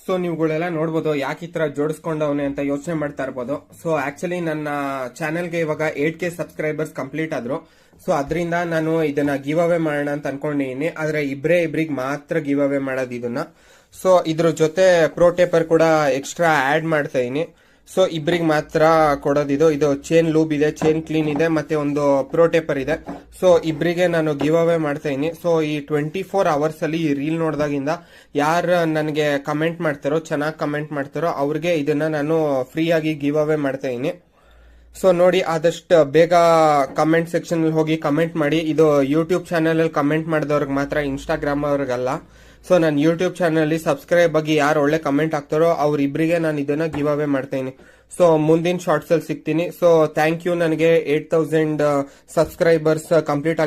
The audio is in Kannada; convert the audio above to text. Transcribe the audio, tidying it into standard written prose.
ಸೊ ನೀವುಗಳೆಲ್ಲ ನೋಡ್ಬೋದು ಯಾಕೆ ಈ ತರ ಜೋಡಿಸ್ಕೊಂಡವನೆ ಅಂತ ಯೋಚನೆ ಮಾಡ್ತಾ ಇರ್ಬೋದು. ಸೊ ಆಕ್ಚುಲಿ ನನ್ನ ಚಾನೆಲ್ಗೆ ಇವಾಗ 8K ಸಬ್ಸ್ಕ್ರೈಬರ್ಸ್ ಕಂಪ್ಲೀಟ್ ಆದ್ರು. ಸೊ ಅದರಿಂದ ನಾನು ಇದನ್ನ ಗಿವ್ ಅವೇ ಮಾಡೋಣ ಅಂತ ಅನ್ಕೊಂಡಿದೀನಿ. ಆದ್ರೆ ಇಬ್ರಿಗೆ ಮಾತ್ರ ಗಿವ್ ಅವೇ ಮಾಡೋದು ಇದನ್ನ. ಸೊ ಇದ್ರ ಜೊತೆ ಪ್ರೋ ಟೇಪರ್ ಕೂಡ ಎಕ್ಸ್ಟ್ರಾ ಆಡ್ ಮಾಡ್ತಾ ಇದೀನಿ. ಸೊ ಇಬ್ರಿಗೆ ಮಾತ್ರ ಕೊಡೋದಿದು. ಇದು ಚೈನ್ ಲೂಬ್ ಇದೆ, ಚೈನ್ ಕ್ಲೀನ್ ಇದೆ, ಮತ್ತೆ ಒಂದು ಪ್ರೋ ಟೇಪರ್ ಇದೆ. ಸೊ ಇಬ್ರಿಗೆ ನಾನು ಗಿವ್ ಅವೇ ಮಾಡ್ತಾ ಇದೀನಿ. ಸೊ ಈ 24 ಅವರ್ಸ್ ಅಲ್ಲಿ ಈ ರೀಲ್ ನೋಡಿದಾಗಿಂದ ಯಾರು ನನಗೆ ಕಮೆಂಟ್ ಮಾಡ್ತಾರೋ, ಚೆನ್ನಾಗಿ ಕಮೆಂಟ್ ಮಾಡ್ತಾರೋ ಅವ್ರಿಗೆ ಇದನ್ನ ನಾನು ಫ್ರೀ ಆಗಿ ಗಿವ್ ಅವೇ ಮಾಡ್ತಾ ಇದೀನಿ. ಸೊ ನೋಡಿ, ಆದಷ್ಟು ಬೇಗ ಕಮೆಂಟ್ ಸೆಕ್ಷನ್ ಅಲ್ಲಿ ಹೋಗಿ ಕಮೆಂಟ್ ಮಾಡಿ. ಇದು ಯೂಟ್ಯೂಬ್ ಚಾನೆಲ್ ಅಲ್ಲಿ ಕಮೆಂಟ್ ಮಾಡಿದವ್ರಿಗೆ ಮಾತ್ರ, ಇನ್ಸ್ಟಾಗ್ರಾಮ್ ಅವ್ರಿಗಲ್ಲ. ಸೊ ನನ್ನ ಯೂಟ್ಯೂಬ್ ಚಾನಲ್ ಅಲ್ಲಿ ಸಬ್ಸ್ಕ್ರೈಬ್ ಆಗಿ ಯಾರು ಒಳ್ಳೆ ಕಮೆಂಟ್ ಹಾಕ್ತಾರೋ ಅವ್ರಿಬ್ರಿಗೆ ನಾನು ಇದನ್ನ ಗಿವ್ ಅವೇ ಮಾಡ್ತೀನಿ. ಸೊ ಮುಂದಿನ ಶಾರ್ಟ್ಸ್ ಅಲ್ಲಿ ಸಿಗ್ತೀನಿ. So thank you. ನನಗೆ 8000 ಸಬ್ಸ್ಕ್ರೈಬರ್ಸ್ ಕಂಪ್ಲೀಟ್